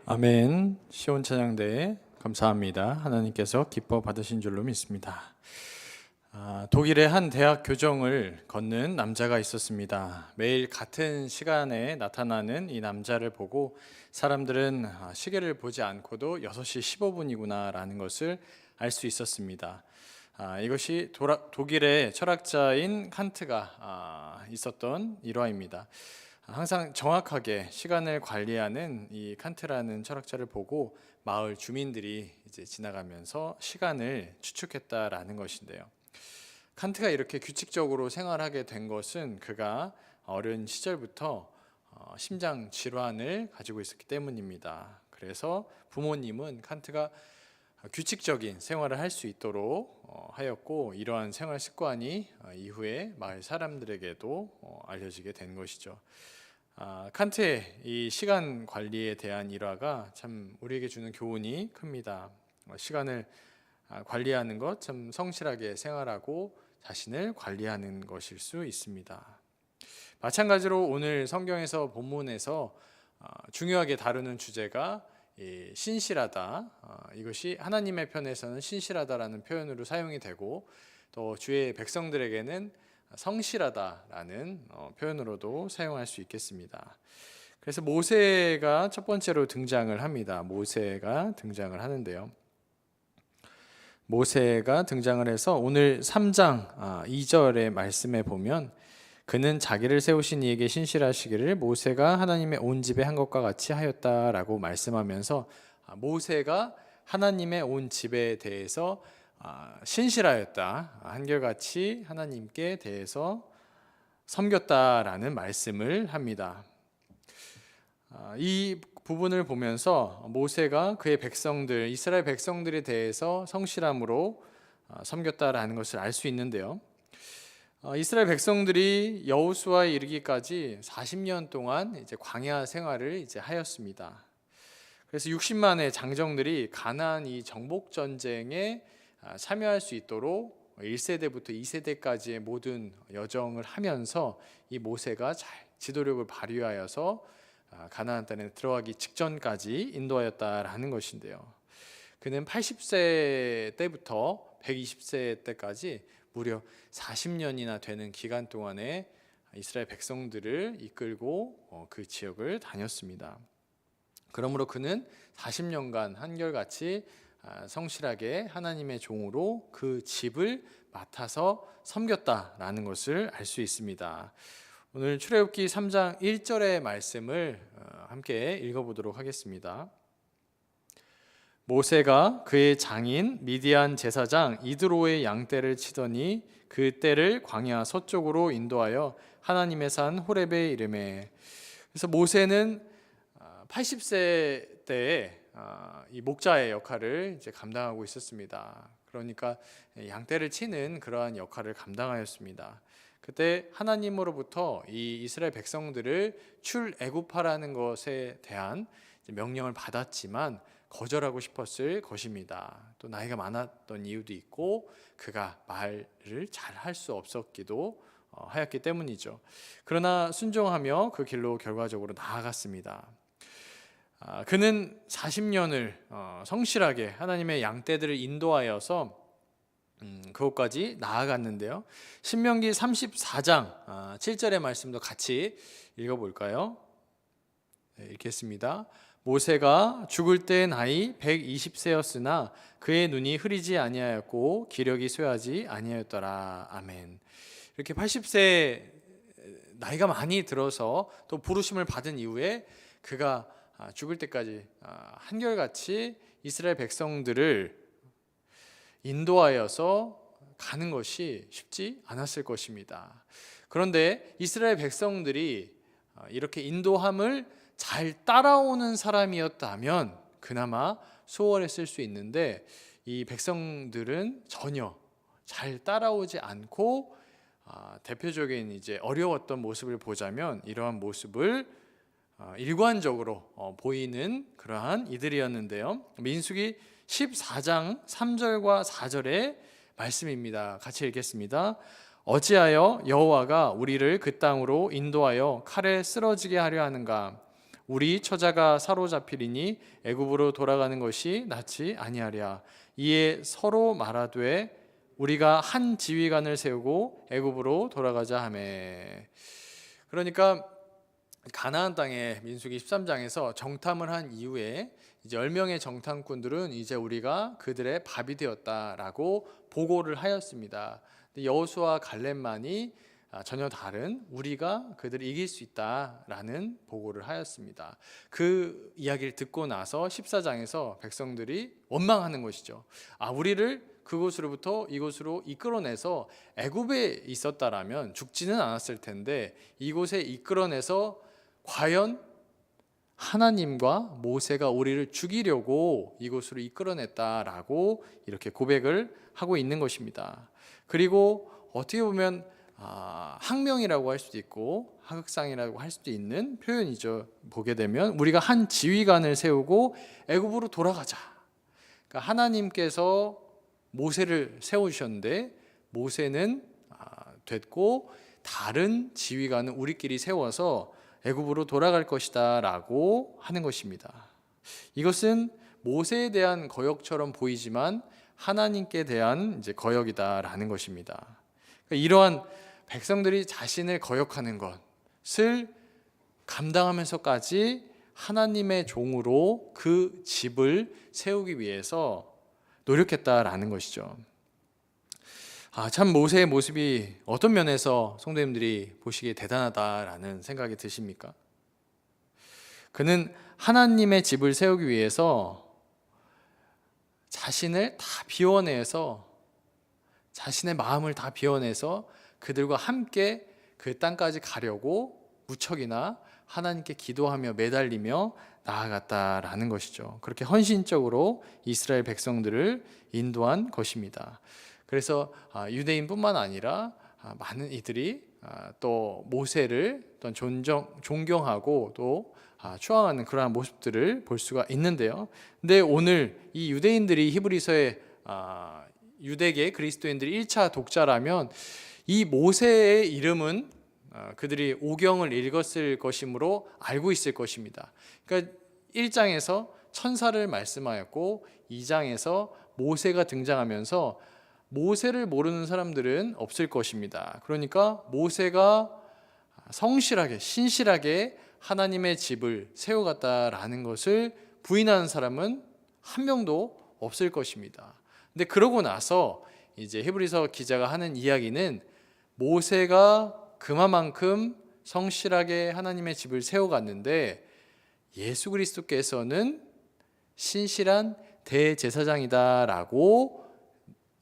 아멘. 시온 찬양대 감사합니다. 하나님께서 기뻐 받으신 줄로 믿습니다. 독일의 한 대학 교정을 걷는 남자가 있었습니다. 매일 같은 시간에 나타나는 이 남자를 보고 사람들은 시계를 보지 않고도 6시 15분이구나 라는 것을 알 수 있었습니다. 이것이 독일의 철학자인 칸트가 있었던 일화입니다. 항상 정확하게 시간을 관리하는 이 칸트라는 철학자를 보고 마을 주민들이 이제 지나가면서 시간을 추측했다라는 것인데요. 칸트가 이렇게 규칙적으로 생활하게 된 것은 그가 어린 시절부터 심장 질환을 가지고 있었기 때문입니다. 그래서 부모님은 칸트가 규칙적인 생활을 할 수 있도록 하였고, 이러한 생활 습관이 이후에 마을 사람들에게도 알려지게 된 것이죠. 칸트의 이 시간 관리에 대한 일화가 참 우리에게 주는 교훈이 큽니다. 시간을 관리하는 것, 참 성실하게 생활하고 자신을 관리하는 것일 수 있습니다. 마찬가지로 오늘 성경에서 본문에서 중요하게 다루는 주제가 신실하다, 이것이 하나님의 편에서는 신실하다라는 표현으로 사용이 되고, 또 주의 백성들에게는 성실하다라는 표현으로도 사용할 수 있겠습니다. 그래서 모세가 첫 번째로 등장을 합니다. 모세가 등장을 하는데요. 모세가 등장을 해서 오늘 3장 2절의 말씀에 보면, 그는 자기를 세우신 이에게 신실하시기를 모세가 하나님의 온 집에 한 것과 같이 하였다라고 말씀하면서 모세가 하나님의 온 집에 대해서 신실하였다, 한결같이 하나님께 대해서 섬겼다라는 말씀을 합니다. 이 부분을 보면서 모세가 그의 백성들, 이스라엘 백성들에 대해서 성실함으로 섬겼다라는 것을 알 수 있는데요. 이스라엘 백성들이 여호수아에 이르기까지 40년 동안 이제 광야 생활을 이제 하였습니다. 그래서 60만의 장정들이 가나안 이 정복 전쟁에 참여할 수 있도록 1세대부터 2세대까지의 모든 여정을 하면서 이 모세가 잘 지도력을 발휘하여서 가나안 땅에 들어가기 직전까지 인도하였다라는 것인데요. 그는 80세 때부터 120세 때까지 무려 40년이나 되는 기간 동안에 이스라엘 백성들을 이끌고 그 지역을 다녔습니다. 그러므로 그는 40년간 한결같이 성실하게 하나님의 종으로 그 집을 맡아서 섬겼다라는 것을 알 수 있습니다. 오늘 출애굽기 3장 1절의 말씀을 함께 읽어보도록 하겠습니다. 모세가 그의 장인 미디안 제사장 이드로의 양떼를 치더니 그 떼를 광야 서쪽으로 인도하여 하나님의 산 호렙에 이르매. 그래서 모세는 80세 때에 이 목자의 역할을 이제 감당하고 있었습니다. 그러니까 양떼를 치는 그러한 역할을 감당하였습니다. 그때 하나님으로부터 이 이스라엘 백성들을 출애굽하라는 것에 대한 명령을 받았지만 거절하고 싶었을 것입니다. 또 나이가 많았던 이유도 있고 그가 말을 잘 할 수 없었기도 하였기 때문이죠. 그러나 순종하며 그 길로 결과적으로 나아갔습니다. 그는 40년을 성실하게 하나님의 양떼들을 인도하여서 그것까지 나아갔는데요. 신명기 34장 7절의 말씀도 같이 읽어볼까요? 네, 읽겠습니다. 모세가 죽을 때 나이 120세였으나 그의 눈이 흐리지 아니하였고 기력이 쇠하지 아니하였더라. 아멘. 이렇게 80세 나이가 많이 들어서 또 부르심을 받은 이후에 그가 죽을 때까지 한결같이 이스라엘 백성들을 인도하여서 가는 것이 쉽지 않았을 것입니다. 그런데 이스라엘 백성들이 이렇게 인도함을 잘 따라오는 사람이었다면 그나마 수월했을 수 있는데, 이 백성들은 전혀 잘 따라오지 않고 대표적인 이제 어려웠던 모습을 보자면 이러한 모습을 일관적으로 보이는 그러한 이들이었는데요. 민수기 14장 3절과 4절의 말씀입니다. 같이 읽겠습니다. 어찌하여 여호와가 우리를 그 땅으로 인도하여 칼에 쓰러지게 하려 하는가? 우리 처자가 사로잡히리니 애굽으로 돌아가는 것이 낫지 아니하랴. 이에 서로 말하되 우리가 한 지휘관을 세우고 애굽으로 돌아가자 하매. 그러니까 가나안 땅에 민수기 13장에서 정탐을 한 이후에 이제 10명의 정탐꾼들은 이제 우리가 그들의 밥이 되었다라고 보고를 하였습니다. 여호수아와 갈렙만이 전혀 다른 우리가 그들을 이길 수 있다라는 보고를 하였습니다. 그 이야기를 듣고 나서 14장에서 백성들이 원망하는 것이죠. 우리를 그곳으로부터 이곳으로 이끌어내서 애굽에 있었다라면 죽지는 않았을 텐데 이곳에 이끌어내서 과연 하나님과 모세가 우리를 죽이려고 이곳으로 이끌어냈다라고 이렇게 고백을 하고 있는 것입니다. 그리고 어떻게 보면 항명이라고 할 수도 있고 하극상이라고 할 수도 있는 표현이죠. 보게 되면 우리가 한 지휘관을 세우고 애굽으로 돌아가자. 그러니까 하나님께서 모세를 세우셨는데 모세는 됐고 다른 지휘관은 우리끼리 세워서 애굽으로 돌아갈 것이다 라고 하는 것입니다. 이것은 모세에 대한 거역처럼 보이지만 하나님께 대한 이제 거역이다라는 것입니다. 그러니까 이러한 백성들이 자신을 거역하는 것을 감당하면서까지 하나님의 종으로 그 집을 세우기 위해서 노력했다라는 것이죠. 참 모세의 모습이 어떤 면에서 성도님들이 보시기에 대단하다라는 생각이 드십니까? 그는 하나님의 집을 세우기 위해서 자신을 다 비워내서 자신의 마음을 다 비워내서 그들과 함께 그 땅까지 가려고 무척이나 하나님께 기도하며 매달리며 나아갔다라는 것이죠. 그렇게 헌신적으로 이스라엘 백성들을 인도한 것입니다. 그래서 유대인뿐만 아니라 많은 이들이 또 모세를 존경하고 또 추앙하는 그러한 모습들을 볼 수가 있는데요. 근데 오늘 이 유대인들이 히브리서의 유대계 그리스도인들이 1차 독자라면 이 모세의 이름은 그들이 오경을 읽었을 것이므로 알고 있을 것입니다. 그러니까 1장에서 천사를 말씀하였고 2장에서 모세가 등장하면서 모세를 모르는 사람들은 없을 것입니다. 그러니까 모세가 성실하게 신실하게 하나님의 집을 세워갔다라는 것을 부인하는 사람은 한 명도 없을 것입니다. 근데 그러고 나서 이제 히브리서 기자가 하는 이야기는 모세가 그만큼 성실하게 하나님의 집을 세워갔는데 예수 그리스도께서는 신실한 대제사장이다라고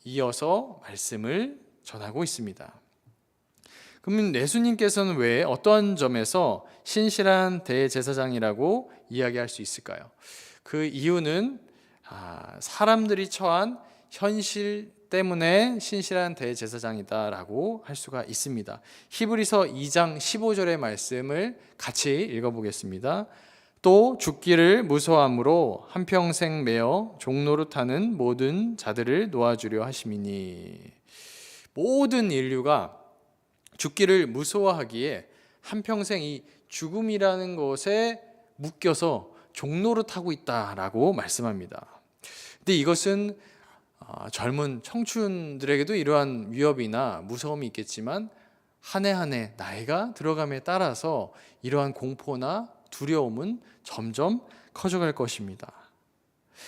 이어서 말씀을 전하고 있습니다. 그러면 예수님께서는 왜 어떤 점에서 신실한 대제사장이라고 이야기할 수 있을까요? 그 이유는 사람들이 처한 현실 때문에 신실한 대제사장이다라고 할 수가 있습니다. 히브리서 2장 15절의 말씀을 같이 읽어보겠습니다. 또 죽기를 무서워함으로 한평생 매어 종노릇하는 모든 자들을 놓아주려 하심이니. 모든 인류가 죽기를 무서워하기에 한평생 이 죽음이라는 것에 묶여서 종노릇하고 있다라고 말씀합니다. 근데 이것은 젊은 청춘들에게도 이러한 위협이나 무서움이 있겠지만 한 해 한 해 나이가 들어감에 따라서 이러한 공포나 두려움은 점점 커져갈 것입니다.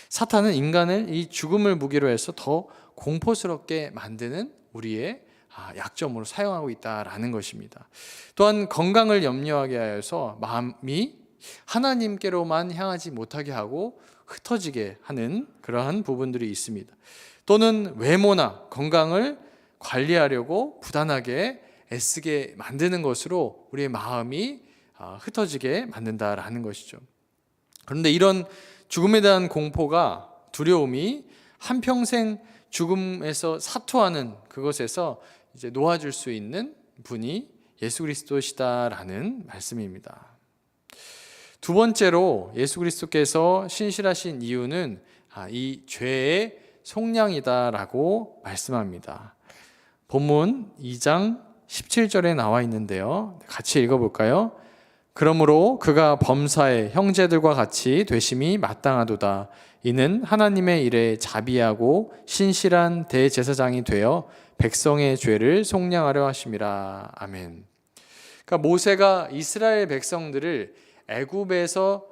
사탄은 인간을 이 죽음을 무기로 해서 더 공포스럽게 만드는 우리의 약점으로 사용하고 있다라는 것입니다. 또한 건강을 염려하게 하여서 마음이 하나님께로만 향하지 못하게 하고 흩어지게 하는 그러한 부분들이 있습니다. 또는 외모나 건강을 관리하려고 부단하게 애쓰게 만드는 것으로 우리의 마음이 흩어지게 만든다라는 것이죠. 그런데 이런 죽음에 대한 공포가 두려움이 한평생 죽음에서 사투하는 그것에서 이제 놓아줄 수 있는 분이 예수 그리스도시다라는 말씀입니다. 두 번째로 예수 그리스도께서 신실하신 이유는 이 죄의 속량이다라고 말씀합니다. 본문 2장 17절에 나와 있는데요. 같이 읽어볼까요? 그러므로 그가 범사에 형제들과 같이 되심이 마땅하도다. 이는 하나님의 일에 자비하고 신실한 대제사장이 되어 백성의 죄를 속량하려 하심이라. 아멘. 그러니까 모세가 이스라엘 백성들을 애굽에서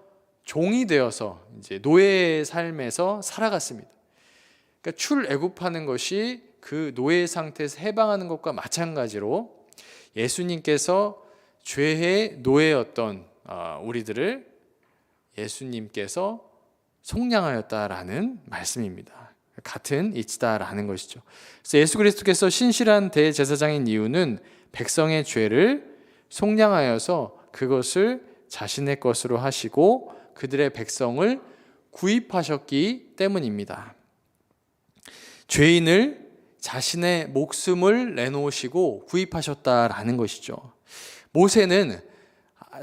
종이 되어서 이제 노예의 삶에서 살아갔습니다. 그러니까 출애굽하는 것이 그 노예 상태에서 해방하는 것과 마찬가지로 예수님께서 죄의 노예였던 우리들을 예수님께서 속량하였다라는 말씀입니다. 같은 이치다라는 것이죠. 그래서 예수 그리스도께서 신실한 대제사장인 이유는 백성의 죄를 속량하여서 그것을 자신의 것으로 하시고 그들의 백성을 구입하셨기 때문입니다. 죄인을 자신의 목숨을 내놓으시고 구입하셨다라는 것이죠. 모세는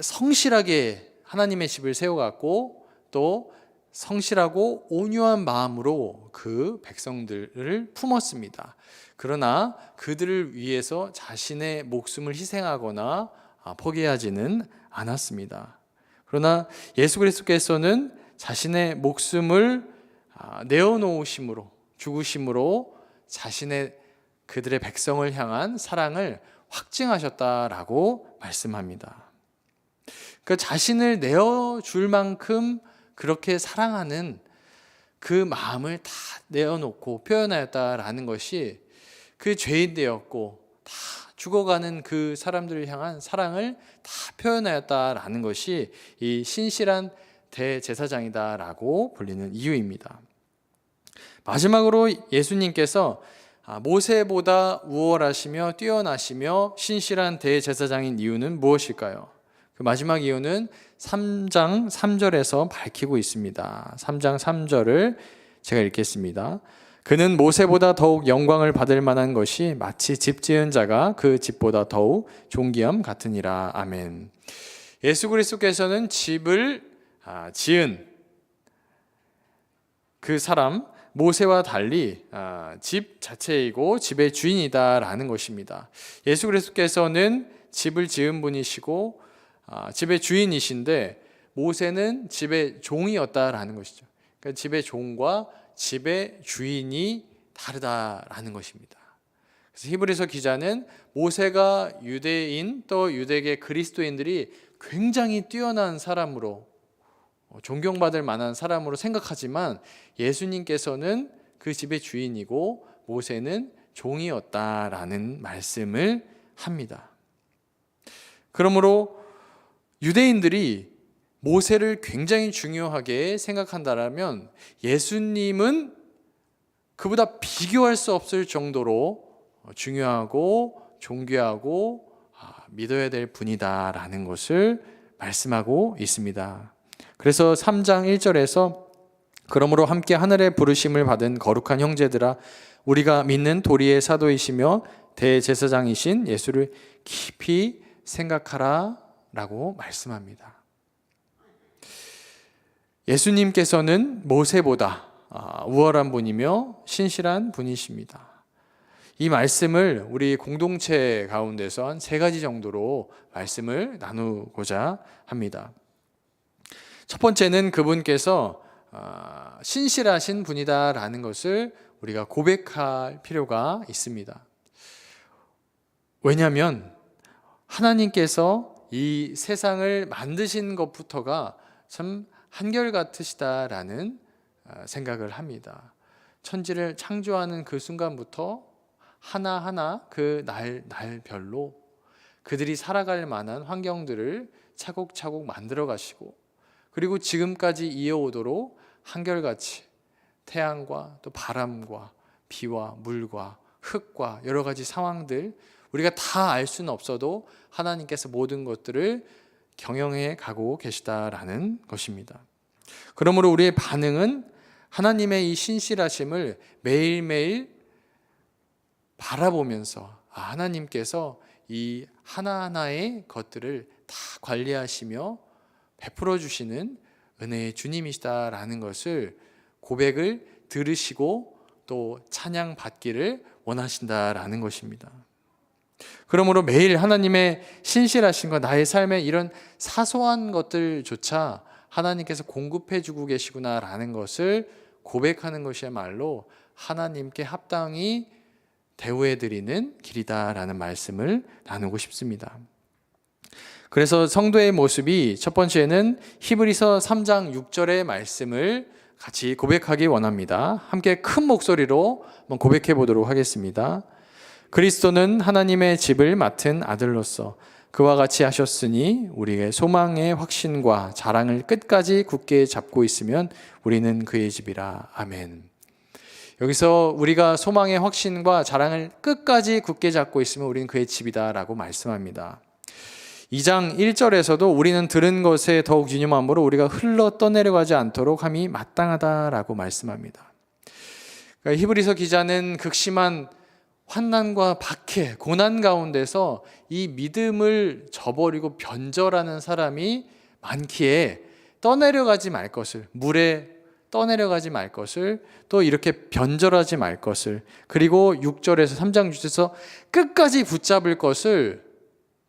성실하게 하나님의 집을 세워갔고 또 성실하고 온유한 마음으로 그 백성들을 품었습니다. 그러나 그들을 위해서 자신의 목숨을 희생하거나 포기하지는 않았습니다. 그러나 예수 그리스도께서는 자신의 목숨을 내어놓으심으로, 죽으심으로 자신의 그들의 백성을 향한 사랑을 확증하셨다라고 말씀합니다. 그러니까 자신을 내어줄 만큼 그렇게 사랑하는 그 마음을 다 내어놓고 표현하였다라는 것이 그 죄인 되었고 다 죽어가는 그 사람들을 향한 사랑을 다 표현하였다라는 것이 이 신실한 대제사장이다라고 불리는 이유입니다. 마지막으로 예수님께서 모세보다 우월하시며 뛰어나시며 신실한 대제사장인 이유는 무엇일까요? 그 마지막 이유는 3장 3절에서 밝히고 있습니다. 3장 3절을 제가 읽겠습니다. 그는 모세보다 더욱 영광을 받을 만한 것이 마치 집 지은 자가 그 집보다 더욱 존귀함 같으니라. 아멘. 예수 그리스도께서는 집을 지은 그 사람 모세와 달리 집 자체이고 집의 주인이다라는 것입니다. 예수 그리스도께서는 집을 지은 분이시고 집의 주인이신데 모세는 집의 종이었다라는 것이죠. 그러니까 집의 종과 집의 주인이 다르다라는 것입니다. 그래서 히브리서 기자는 모세가 유대인 또 유대계 그리스도인들이 굉장히 뛰어난 사람으로 존경받을 만한 사람으로 생각하지만 예수님께서는 그 집의 주인이고 모세는 종이었다라는 말씀을 합니다. 그러므로 유대인들이 모세를 굉장히 중요하게 생각한다라면 예수님은 그보다 비교할 수 없을 정도로 중요하고 존귀하고 믿어야 될 분이다라는 것을 말씀하고 있습니다. 그래서 3장 1절에서 그러므로 함께 하늘의 부르심을 받은 거룩한 형제들아 우리가 믿는 도리의 사도이시며 대제사장이신 예수를 깊이 생각하라 라고 말씀합니다. 예수님께서는 모세보다 우월한 분이며 신실한 분이십니다. 이 말씀을 우리 공동체 가운데서 한 3가지 정도로 말씀을 나누고자 합니다. 첫 번째는 그분께서 신실하신 분이다라는 것을 우리가 고백할 필요가 있습니다. 왜냐하면 하나님께서 이 세상을 만드신 것부터가 참 한결같으시다라는 생각을 합니다. 천지를 창조하는 그 순간부터 하나하나 그 날별로 그들이 살아갈 만한 환경들을 차곡차곡 만들어 가시고 그리고 지금까지 이어오도록 한결같이 태양과 또 바람과 비와 물과 흙과 여러 가지 상황들 우리가 다 알 수는 없어도 하나님께서 모든 것들을 경영해 가고 계시다라는 것입니다. 그러므로 우리의 반응은 하나님의 이 신실하심을 매일매일 바라보면서 하나님께서 이 하나하나의 것들을 다 관리하시며 베풀어 주시는 은혜의 주님이시다라는 것을 고백을 들으시고 또 찬양 받기를 원하신다라는 것입니다. 그러므로 매일 하나님의 신실하심과 나의 삶의 이런 사소한 것들조차 하나님께서 공급해 주고 계시구나라는 것을 고백하는 것이야말로 하나님께 합당히 대우해 드리는 길이다라는 말씀을 나누고 싶습니다. 그래서 성도의 모습이 첫 번째는 히브리서 3장 6절의 말씀을 같이 고백하기 원합니다. 함께 큰 목소리로 한번 고백해 보도록 하겠습니다. 그리스도는 하나님의 집을 맡은 아들로서 그와 같이 하셨으니 우리의 소망의 확신과 자랑을 끝까지 굳게 잡고 있으면 우리는 그의 집이라. 아멘. 여기서 우리가 소망의 확신과 자랑을 끝까지 굳게 잡고 있으면 우리는 그의 집이다 라고 말씀합니다. 2장 1절에서도 우리는 들은 것에 더욱 유념함으로 우리가 흘러 떠내려가지 않도록 함이 마땅하다라고 말씀합니다. 그러니까 히브리서 기자는 극심한 환난과 박해, 고난 가운데서 이 믿음을 저버리고 변절하는 사람이 많기에 떠내려가지 말 것을, 물에 떠내려가지 말 것을, 또 이렇게 변절하지 말 것을, 그리고 6절에서 3장 6절에서 끝까지 붙잡을 것을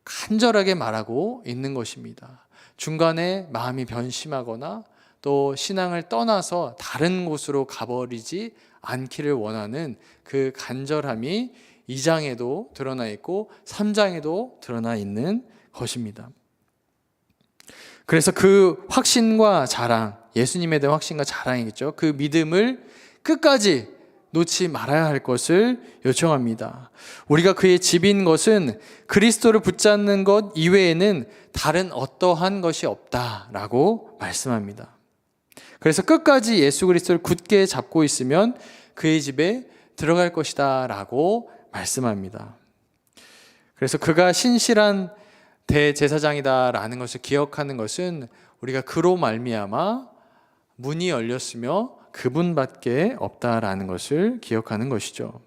간절하게 말하고 있는 것입니다. 중간에 마음이 변심하거나 또 신앙을 떠나서 다른 곳으로 가버리지 않기를 원하는 그 간절함이 2장에도 드러나 있고 3장에도 드러나 있는 것입니다. 그래서 그 확신과 자랑, 예수님에 대한 확신과 자랑이겠죠. 그 믿음을 끝까지 놓지 말아야 할 것을 요청합니다. 우리가 그의 집인 것은 그리스도를 붙잡는 것 이외에는 다른 어떠한 것이 없다라고 말씀합니다. 그래서 끝까지 예수 그리스도를 굳게 잡고 있으면 그의 집에 들어갈 것이다 라고 말씀합니다. 그래서 그가 신실한 대제사장이다 라는 것을 기억하는 것은 우리가 그로 말미암아 문이 열렸으며 그분밖에 없다라는 것을 기억하는 것이죠.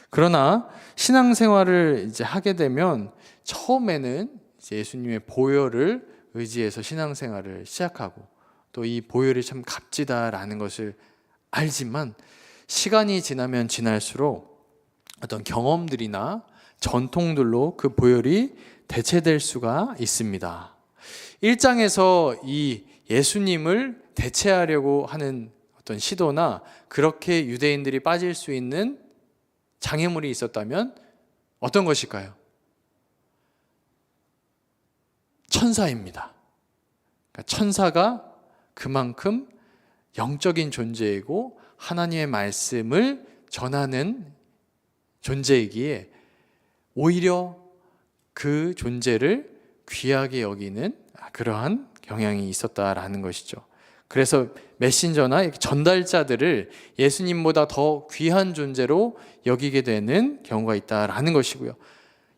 그러나 신앙생활을 이제 하게 되면 처음에는 이제 예수님의 보혈을 의지해서 신앙생활을 시작하고 또 이 보혈이 참 값지다라는 것을 알지만 시간이 지나면 지날수록 어떤 경험들이나 전통들로 그 보혈이 대체될 수가 있습니다. 1장에서 이 예수님을 대체하려고 하는 어떤 시도나 그렇게 유대인들이 빠질 수 있는 장애물이 있었다면 어떤 것일까요? 천사입니다. 그러니까 천사가 그만큼 영적인 존재이고 하나님의 말씀을 전하는 존재이기에 오히려 그 존재를 귀하게 여기는 그러한 경향이 있었다라는 것이죠. 그래서 메신저나 전달자들을 예수님보다 더 귀한 존재로 여기게 되는 경우가 있다라는 것이고요.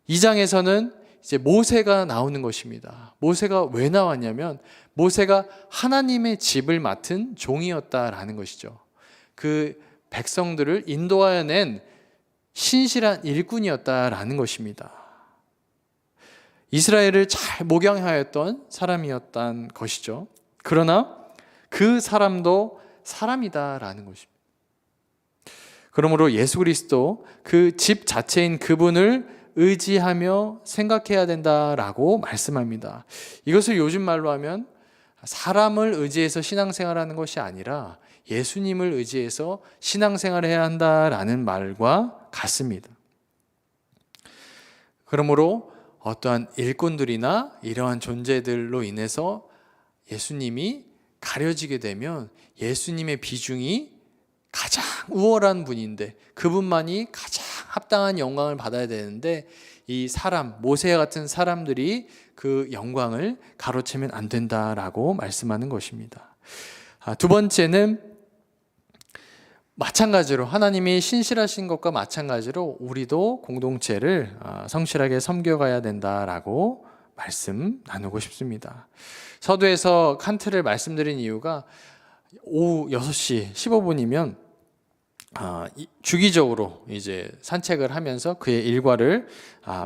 2장에서는 이제 모세가 나오는 것입니다. 모세가 왜 나왔냐면 모세가 하나님의 집을 맡은 종이었다라는 것이죠. 그 백성들을 인도하여 낸 신실한 일꾼이었다라는 것입니다. 이스라엘을 잘 목양하였던 사람이었던 것이죠. 그러나 그 사람도 사람이다라는 것입니다. 그러므로 예수 그리스도 그 집 자체인 그분을 의지하며 생각해야 된다라고 말씀합니다. 이것을 요즘 말로 하면 사람을 의지해서 신앙생활하는 것이 아니라 예수님을 의지해서 신앙생활을 해야 한다라는 말과 같습니다. 그러므로 어떠한 일꾼들이나 이러한 존재들로 인해서 예수님이 가려지게 되면 예수님의 비중이 가장 우월한 분인데 그분만이 가장 합당한 영광을 받아야 되는데 이 사람, 모세 같은 사람들이 그 영광을 가로채면 안 된다라고 말씀하는 것입니다. 두 번째는 마찬가지로 하나님이 신실하신 것과 마찬가지로 우리도 공동체를 성실하게 섬겨가야 된다라고 말씀 나누고 싶습니다. 서두에서 칸트를 말씀드린 이유가 오후 6시 15분이면 주기적으로 이제 산책을 하면서 그의 일과를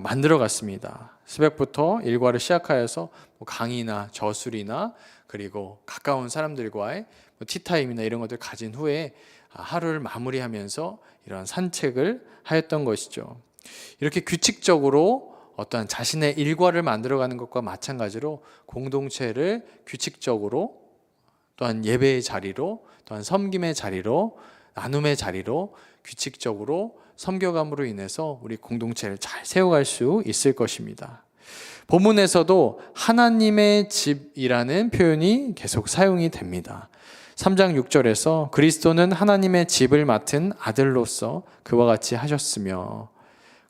만들어 갔습니다. 새벽부터 일과를 시작하여서 강의나 저술이나 그리고 가까운 사람들과의 티타임이나 이런 것들 가진 후에 하루를 마무리하면서 이런 산책을 하였던 것이죠. 이렇게 규칙적으로 어떠한 자신의 일과를 만들어가는 것과 마찬가지로 공동체를 규칙적으로 또한 예배의 자리로 또한 섬김의 자리로 나눔의 자리로 규칙적으로 섬겨감으로 인해서 우리 공동체를 잘 세워갈 수 있을 것입니다. 본문에서도 하나님의 집이라는 표현이 계속 사용이 됩니다. 3장 6절에서 그리스도는 하나님의 집을 맡은 아들로서 그와 같이 하셨으며,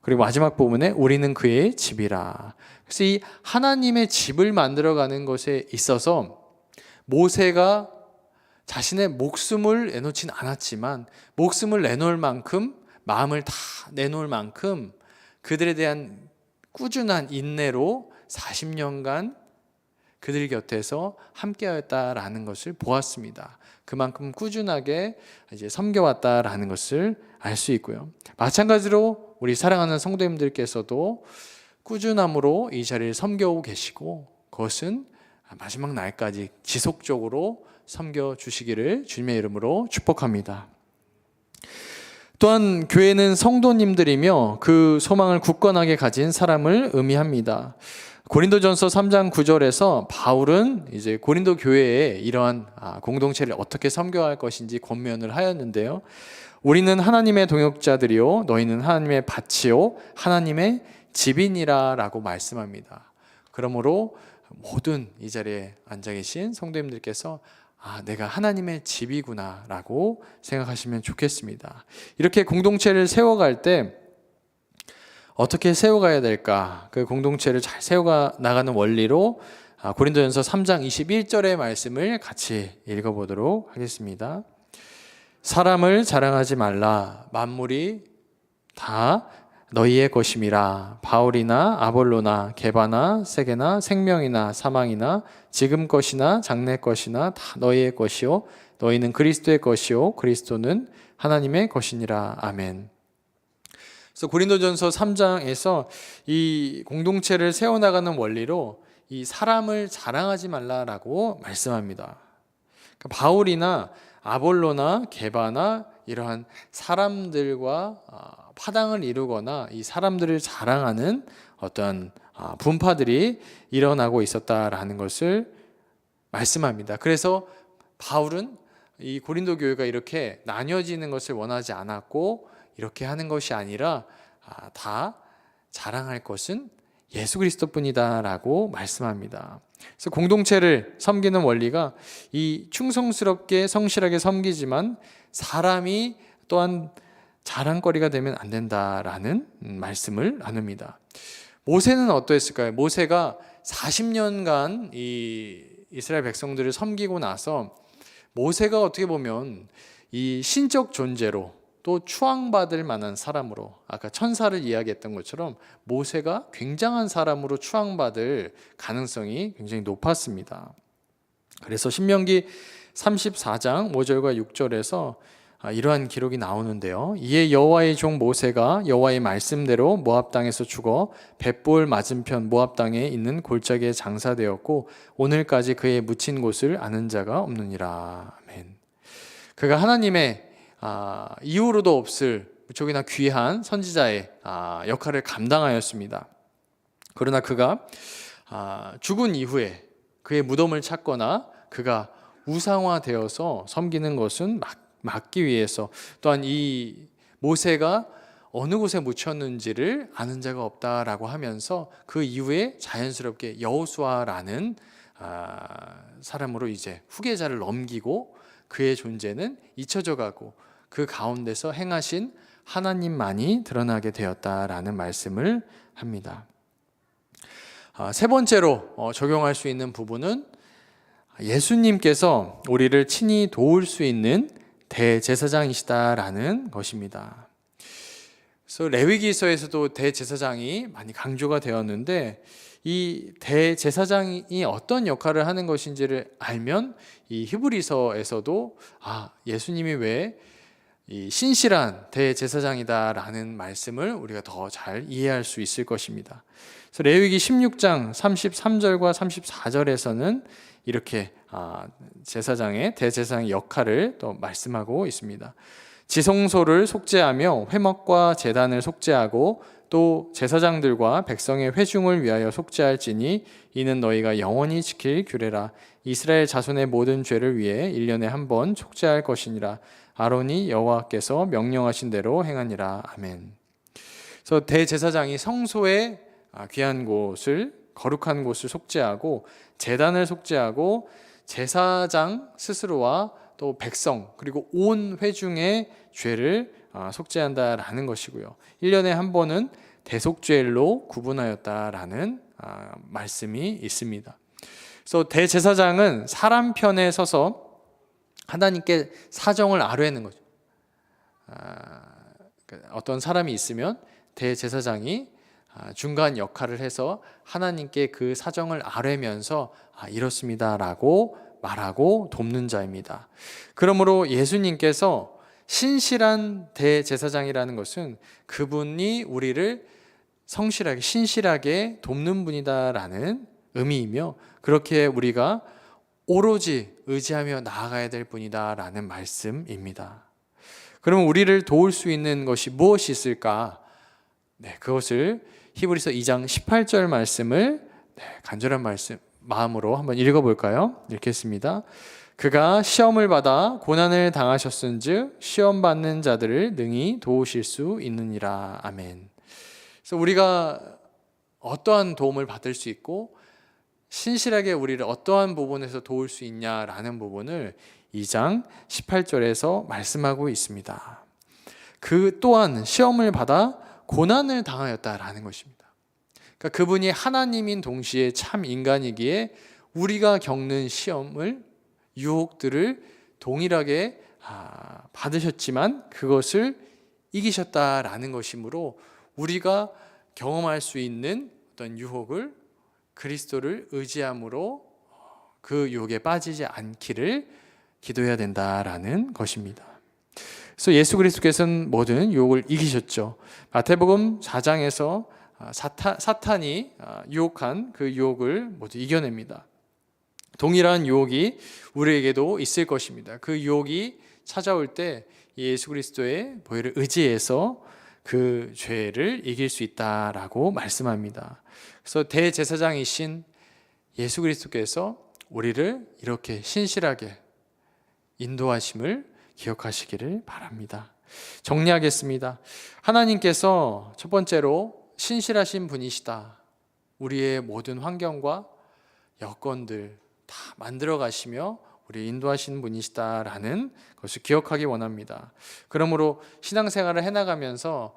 그리고 마지막 부분에 우리는 그의 집이라. 그래서 이 하나님의 집을 만들어가는 것에 있어서 모세가 자신의 목숨을 내놓진 않았지만 목숨을 내놓을 만큼, 마음을 다 내놓을 만큼 그들에 대한 꾸준한 인내로 40년간 그들 곁에서 함께하였다라는 것을 보았습니다. 그만큼 꾸준하게 이제 섬겨왔다라는 것을 알 수 있고요. 마찬가지로 우리 사랑하는 성도님들께서도 꾸준함으로 이 자리를 섬겨오고 계시고, 그것은 마지막 날까지 지속적으로 섬겨주시기를 주님의 이름으로 축복합니다. 또한 교회는 성도님들이며 그 소망을 굳건하게 가진 사람을 의미합니다. 고린도전서 3장 9절에서 바울은 이제 고린도 교회에 이러한 공동체를 어떻게 섬겨야 할 것인지 권면을 하였는데요. 우리는 하나님의 동역자들이요 너희는 하나님의 밭이요 하나님의 집이니라 라고 말씀합니다. 그러므로 모든 이 자리에 앉아 계신 성도님들께서 내가 하나님의 집이구나 라고 생각하시면 좋겠습니다. 이렇게 공동체를 세워갈 때 어떻게 세워가야 될까? 그 공동체를 잘 세워가 나가는 원리로 고린도전서 3장 21절의 말씀을 같이 읽어보도록 하겠습니다. 사람을 자랑하지 말라. 만물이 다 너희의 것임이라. 바울이나 아볼로나 게바나 세게나 생명이나 사망이나 지금 것이나 장래 것이나 다 너희의 것이요 너희는 그리스도의 것이요 그리스도는 하나님의 것이니라. 아멘. 그래서 고린도전서 3장에서 이 공동체를 세워나가는 원리로 이 사람을 자랑하지 말라라고 말씀합니다. 그러니까 바울이나 아볼로나 게바나 이러한 사람들과 파당을 이루거나 이 사람들을 자랑하는 어떤 분파들이 일어나고 있었다라는 것을 말씀합니다. 그래서 바울은 이 고린도 교회가 이렇게 나뉘어지는 것을 원하지 않았고, 이렇게 하는 것이 아니라 다 자랑할 것은 예수 그리스도뿐이다라고 말씀합니다. 그래서 공동체를 섬기는 원리가 이 충성스럽게 성실하게 섬기지만 사람이 또한 자랑거리가 되면 안 된다라는 말씀을 나눕니다. 모세는 어떠했을까요? 모세가 40년간 이 이스라엘 백성들을 섬기고 나서 모세가 어떻게 보면 이 신적 존재로 또 추앙받을 만한 사람으로, 아까 천사를 이야기했던 것처럼 모세가 굉장한 사람으로 추앙받을 가능성이 굉장히 높았습니다. 그래서 신명기 34장 5절과 6절에서 이러한 기록이 나오는데요. 이에 여호와의 종 모세가 여호와의 말씀대로 모압 땅에서 죽어 벳볼 맞은편 모압 땅에 있는 골짜기에 장사되었고 오늘까지 그의 묻힌 곳을 아는 자가 없느니라. 아멘. 그가 하나님의 이후로도 없을 무척이나 귀한 선지자의 역할을 감당하였습니다. 그러나 그가 죽은 이후에 그의 무덤을 찾거나 그가 우상화되어서 섬기는 것은 막기 위해서, 또한 이 모세가 어느 곳에 묻혔는지를 아는 자가 없다라고 하면서 그 이후에 자연스럽게 여호수아라는 사람으로 이제 후계자를 넘기고 그의 존재는 잊혀져 가고 그 가운데서 행하신 하나님만이 드러나게 되었다라는 말씀을 합니다. 세 번째로 적용할 수 있는 부분은 예수님께서 우리를 친히 도울 수 있는 대제사장이시다라는 것입니다. 그래서 레위기서에서도 대제사장이 많이 강조가 되었는데, 이 대제사장이 어떤 역할을 하는 것인지를 알면 이 히브리서에서도 예수님이 왜 이 신실한 대제사장이다라는 말씀을 우리가 더 잘 이해할 수 있을 것입니다. 그래서 레위기 16장 33절과 34절에서는 이렇게 대제사장의 역할을 또 말씀하고 있습니다. 지성소를 속죄하며 회막과 제단을 속죄하고 또 제사장들과 백성의 회중을 위하여 속죄할지니 이는 너희가 영원히 지킬 규례라. 이스라엘 자손의 모든 죄를 위해 1년에 한 번 속죄할 것이니라. 아론이 여호와께서 명령하신 대로 행하니라. 아멘. 그래서 대제사장이 성소의 귀한 곳을, 거룩한 곳을 속죄하고 제단을 속죄하고 제사장 스스로와 또 백성 그리고 온 회중의 죄를 속죄한다라는 것이고요. 1년에 한 번은 대속죄일로 구분하였다라는 말씀이 있습니다. 그래서 대제사장은 사람 편에 서서 하나님께 사정을 아뢰는 거죠. 어떤 사람이 있으면 대제사장이 중간 역할을 해서 하나님께 그 사정을 아뢰면서 이렇습니다라고 말하고 돕는 자입니다. 그러므로 예수님께서 신실한 대제사장이라는 것은 그분이 우리를 성실하게 신실하게 돕는 분이다라는 의미이며, 그렇게 우리가 오로지 의지하며 나아가야 될 분이다라는 말씀입니다. 그러면 우리를 도울 수 있는 것이 무엇이 있을까? 그것을 히브리서 2장 18절 말씀을 간절한 마음으로 한번 읽어볼까요? 읽겠습니다. 그가 시험을 받아 고난을 당하셨은즉 시험 받는 자들을 능히 도우실 수 있느니라. 아멘. 그래서 우리가 어떠한 도움을 받을 수 있고 신실하게 우리를 어떠한 부분에서 도울 수 있냐라는 부분을 2장 18절에서 말씀하고 있습니다. 그 또한 시험을 받아 고난을 당하였다라는 것입니다. 그러니까 그분이 하나님인 동시에 참 인간이기에 우리가 겪는 시험을, 유혹들을 동일하게 받으셨지만 그것을 이기셨다라는 것이므로 우리가 경험할 수 있는 어떤 유혹을 그리스도를 의지함으로 그 유혹에 빠지지 않기를 기도해야 된다라는 것입니다. 그래서 예수 그리스도께서는 모든 유혹을 이기셨죠. 마태복음 4장에서 사탄이 유혹한 그 유혹을 모두 이겨냅니다. 동일한 유혹이 우리에게도 있을 것입니다. 그 유혹이 찾아올 때 예수 그리스도의 보혈을 의지해서 그 죄를 이길 수 있다라고 말씀합니다. 그래서 대제사장이신 예수 그리스도께서 우리를 이렇게 신실하게 인도하심을 기억하시기를 바랍니다. 정리하겠습니다. 하나님께서 첫 번째로 신실하신 분이시다. 우리의 모든 환경과 여건들 다 만들어 가시며 우리 인도하시는 분이시다라는 것을 기억하기 원합니다. 그러므로 신앙생활을 해나가면서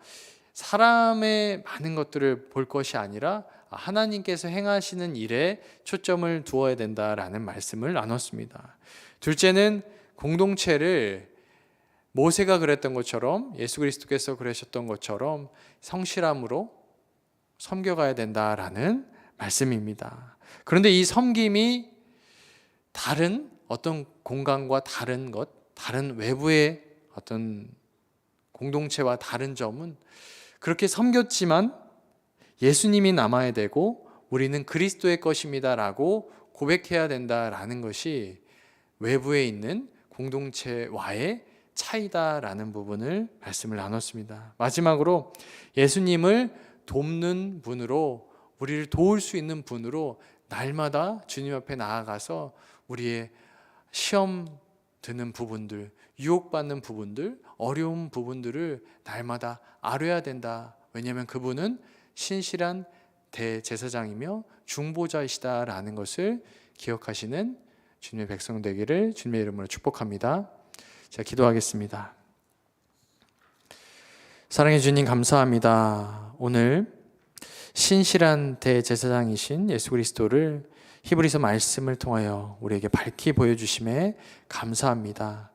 사람의 많은 것들을 볼 것이 아니라 하나님께서 행하시는 일에 초점을 두어야 된다라는 말씀을 나눴습니다. 둘째는 공동체를 모세가 그랬던 것처럼, 예수 그리스도께서 그러셨던 것처럼 성실함으로 섬겨가야 된다라는 말씀입니다. 그런데 이 섬김이 다른 어떤 공간과 다른 것, 다른 외부의 어떤 공동체와 다른 점은 그렇게 섬겼지만 예수님이 남아야 되고 우리는 그리스도의 것입니다라고 고백해야 된다라는 것이 외부에 있는 공동체와의 차이다라는 부분을 말씀을 나눴습니다. 마지막으로 예수님을 돕는 분으로, 우리를 도울 수 있는 분으로 날마다 주님 앞에 나아가서 우리의 시험 드는 부분들, 유혹받는 부분들, 어려운 부분들을 날마다 아뢰야 된다. 왜냐하면 그분은 신실한 대제사장이며 중보자이시다라는 것을 기억하시는 주님의 백성 되기를 주님의 이름으로 축복합니다. 제가 기도하겠습니다. 사랑해 주님 감사합니다. 오늘 신실한 대제사장이신 예수 그리스도를 히브리서 말씀을 통하여 우리에게 밝히 보여주심에 감사합니다.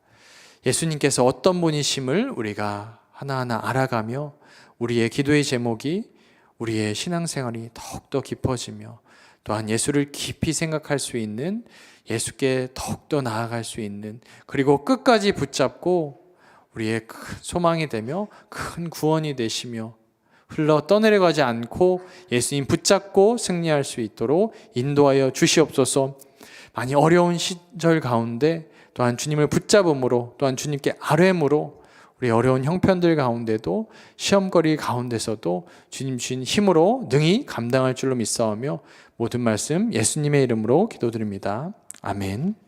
예수님께서 어떤 분이심을 우리가 하나하나 알아가며 우리의 기도의 제목이, 우리의 신앙생활이 더욱더 깊어지며 또한 예수를 깊이 생각할 수 있는, 예수께 더욱더 나아갈 수 있는, 그리고 끝까지 붙잡고 우리의 큰 소망이 되며 큰 구원이 되시며 흘러 떠내려가지 않고 예수님 붙잡고 승리할 수 있도록 인도하여 주시옵소서. 많이 어려운 시절 가운데 또한 주님을 붙잡음으로, 또한 주님께 아뢰므로 우리 어려운 형편들 가운데도 시험거리 가운데서도 주님 주신 힘으로 능히 감당할 줄로 믿사오며 모든 말씀 예수님의 이름으로 기도드립니다. 아멘.